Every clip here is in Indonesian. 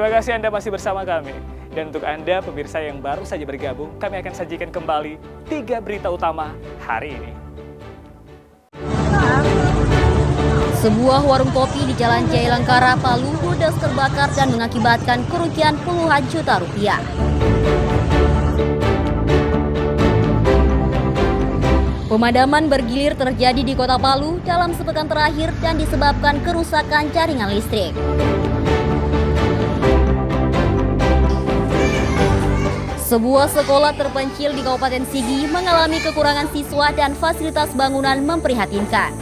Terima kasih Anda masih bersama kami. Dan untuk Anda pemirsa yang baru saja bergabung, kami akan sajikan kembali 3 berita utama hari ini. Sebuah warung kopi di Jalan Jailangkara, Palu, ludes terbakar dan mengakibatkan kerugian puluhan juta rupiah. Pemadaman bergilir terjadi di Kota Palu dalam sepekan terakhir dan disebabkan kerusakan jaringan listrik. Sebuah sekolah terpencil di Kabupaten Sigi mengalami kekurangan siswa dan fasilitas bangunan memprihatinkan.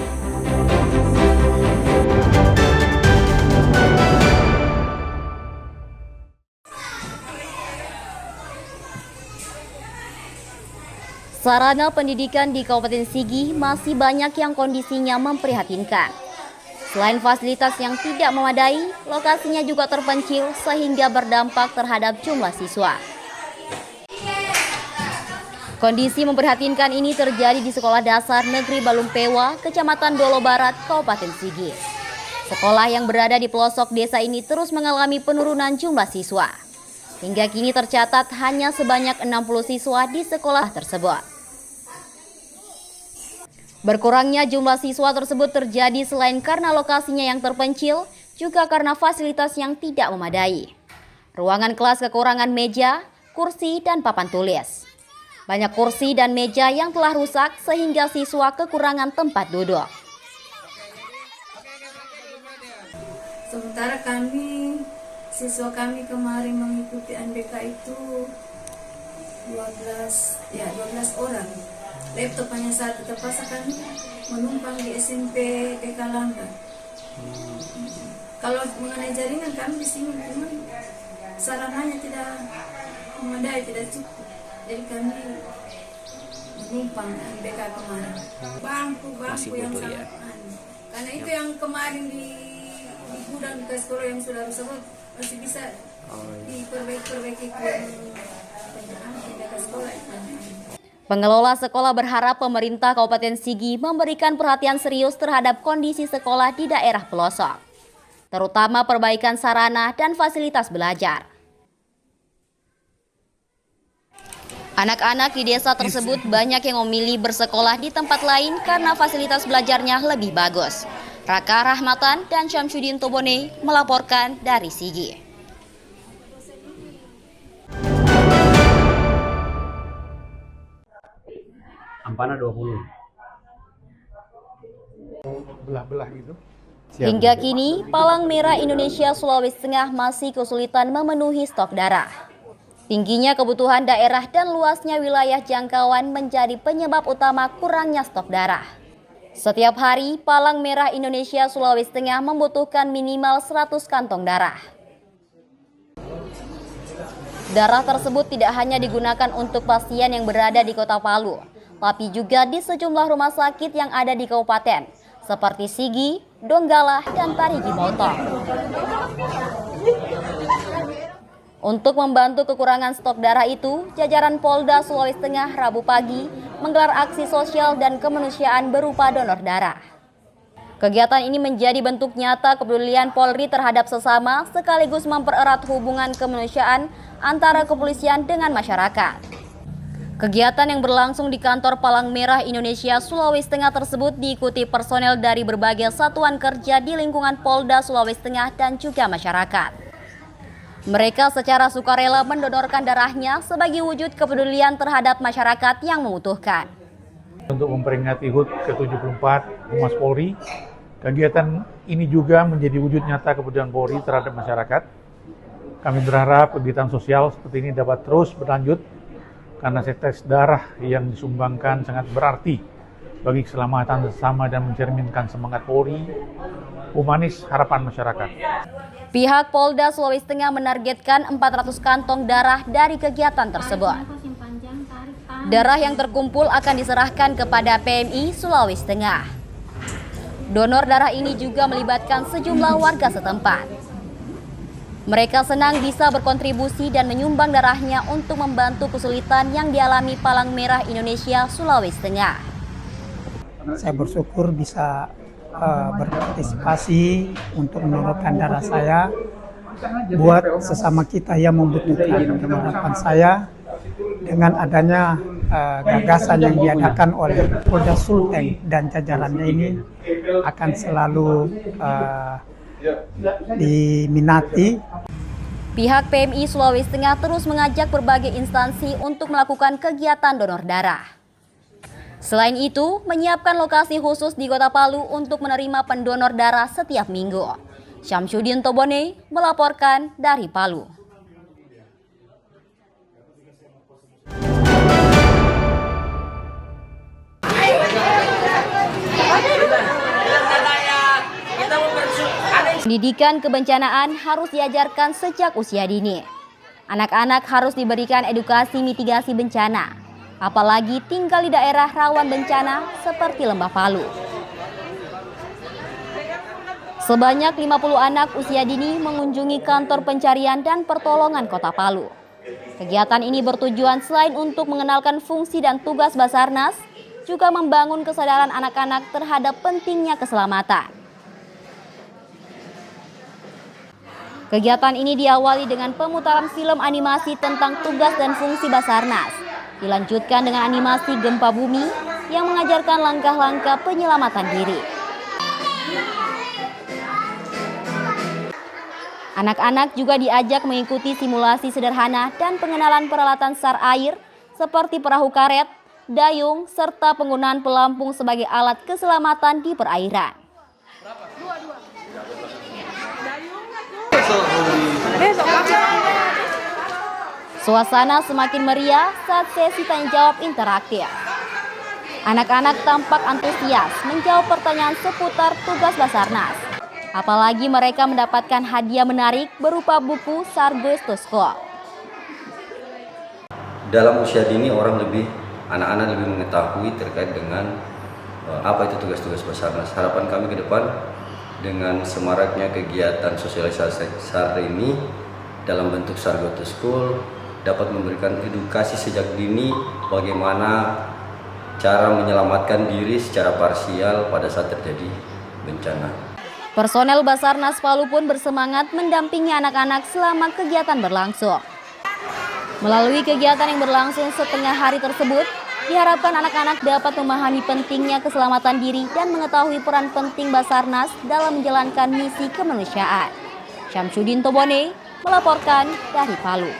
Sarana pendidikan di Kabupaten Sigi masih banyak yang kondisinya memprihatinkan. Selain fasilitas yang tidak memadai, lokasinya juga terpencil sehingga berdampak terhadap jumlah siswa. Kondisi memprihatinkan ini terjadi di Sekolah Dasar Negeri Balumpewa, Kecamatan Dolo Barat, Kabupaten Sigi. Sekolah yang berada di pelosok desa ini terus mengalami penurunan jumlah siswa. Hingga kini tercatat hanya sebanyak 60 siswa di sekolah tersebut. Berkurangnya jumlah siswa tersebut terjadi selain karena lokasinya yang terpencil, juga karena fasilitas yang tidak memadai. Ruangan kelas kekurangan meja, kursi, dan papan tulis. Banyak kursi dan meja yang telah rusak sehingga siswa kekurangan tempat duduk. Sementara siswa kami kemarin mengikuti NBK itu 12 orang. Laptop hanya satu, terpaksa kami menumpang di SMP DK Langga. Kalau mengenai jaringan kami di sini memang sarananya tidak memadai, tidak cukup. Jadi kami menumpang BK kemarin. Bangku yang sangat karena itu yang kemarin di gudang ke sekolah yang sudah rusak masih bisa diperbaiki ke sekolah. Pengelola sekolah berharap pemerintah Kabupaten Sigi memberikan perhatian serius terhadap kondisi sekolah di daerah pelosok, terutama perbaikan sarana dan fasilitas belajar. Anak-anak di desa tersebut banyak yang memilih bersekolah di tempat lain karena fasilitas belajarnya lebih bagus. Raka Rahmatan dan Syamsuddin Tobone melaporkan dari Sigi. Ampana 20. Belah-belah gitu. Hingga kini, Palang Merah Indonesia Sulawesi Tengah masih kesulitan memenuhi stok darah. Tingginya kebutuhan daerah dan luasnya wilayah jangkauan menjadi penyebab utama kurangnya stok darah. Setiap hari, Palang Merah Indonesia Sulawesi Tengah membutuhkan minimal 100 kantong darah. Darah tersebut tidak hanya digunakan untuk pasien yang berada di Kota Palu, tapi juga di sejumlah rumah sakit yang ada di kabupaten, seperti Sigi, Donggala, dan Parigi Motong. Untuk membantu kekurangan stok darah itu, jajaran Polda Sulawesi Tengah Rabu pagi menggelar aksi sosial dan kemanusiaan berupa donor darah. Kegiatan ini menjadi bentuk nyata kepedulian Polri terhadap sesama sekaligus mempererat hubungan kemanusiaan antara kepolisian dengan masyarakat. Kegiatan yang berlangsung di kantor Palang Merah Indonesia Sulawesi Tengah tersebut diikuti personel dari berbagai satuan kerja di lingkungan Polda Sulawesi Tengah dan juga masyarakat. Mereka secara sukarela mendonorkan darahnya sebagai wujud kepedulian terhadap masyarakat yang membutuhkan. Untuk memperingati HUT ke-74 Humas Polri, kegiatan ini juga menjadi wujud nyata kepedulian Polri terhadap masyarakat. Kami berharap kegiatan sosial seperti ini dapat terus berlanjut karena setes darah yang disumbangkan sangat berarti bagi keselamatan sesama dan mencerminkan semangat Polri, humanis harapan masyarakat. Pihak Polda Sulawesi Tengah menargetkan 400 kantong darah dari kegiatan tersebut. Darah yang terkumpul akan diserahkan kepada PMI Sulawesi Tengah. Donor darah ini juga melibatkan sejumlah warga setempat. Mereka senang bisa berkontribusi dan menyumbang darahnya untuk membantu kesulitan yang dialami Palang Merah Indonesia Sulawesi Tengah. Saya bersyukur bisa berpartisipasi untuk mendonorkan darah saya buat sesama kita yang membutuhkan. Harapan saya dengan adanya gagasan yang diadakan oleh Polda Sulteng dan jajarannya ini akan selalu diminati. Pihak PMI Sulawesi Tengah terus mengajak berbagai instansi untuk melakukan kegiatan donor darah. Selain itu, menyiapkan lokasi khusus di Kota Palu untuk menerima pendonor darah setiap minggu. Syamsuddin Tobone melaporkan dari Palu. Pendidikan kebencanaan harus diajarkan sejak usia dini. Anak-anak harus diberikan edukasi mitigasi bencana, apalagi tinggal di daerah rawan bencana seperti Lembah Palu. Sebanyak 50 anak usia dini mengunjungi kantor pencarian dan pertolongan Kota Palu. Kegiatan ini bertujuan selain untuk mengenalkan fungsi dan tugas Basarnas, juga membangun kesadaran anak-anak terhadap pentingnya keselamatan. Kegiatan ini diawali dengan pemutaran film animasi tentang tugas dan fungsi Basarnas. Dilanjutkan dengan animasi gempa bumi yang mengajarkan langkah-langkah penyelamatan diri. Anak-anak juga diajak mengikuti simulasi sederhana dan pengenalan peralatan SAR air seperti perahu karet, dayung, serta penggunaan pelampung sebagai alat keselamatan di perairan. Suasana semakin meriah saat sesi tanya jawab interaktif. Anak-anak tampak antusias menjawab pertanyaan seputar tugas Basarnas. Apalagi mereka mendapatkan hadiah menarik berupa buku Sargoes to School. Dalam usia dini anak-anak lebih mengetahui terkait dengan apa itu tugas-tugas Basarnas. Harapan kami ke depan dengan semaraknya kegiatan sosialisasi SAR ini dalam bentuk Sargoes to School dapat memberikan edukasi sejak dini bagaimana cara menyelamatkan diri secara parsial pada saat terjadi bencana. Personel Basarnas Palu pun bersemangat mendampingi anak-anak selama kegiatan berlangsung. Melalui kegiatan yang berlangsung setengah hari tersebut, diharapkan anak-anak dapat memahami pentingnya keselamatan diri dan mengetahui peran penting Basarnas dalam menjalankan misi kemanusiaan. Syamsuddin Tobone melaporkan dari Palu.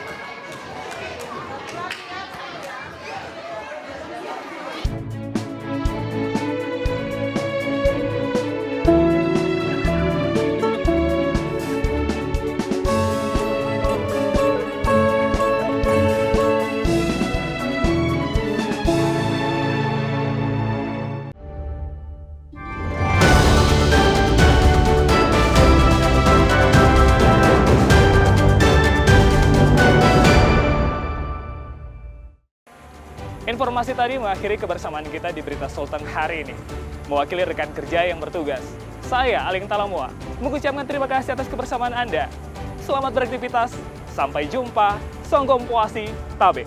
Informasi tadi mengakhiri kebersamaan kita di Berita Sultan hari ini. Mewakili rekan kerja yang bertugas, saya Aling Talamua mengucapkan terima kasih atas kebersamaan Anda. Selamat beraktivitas, sampai jumpa, Songgom Puasi, Tabe.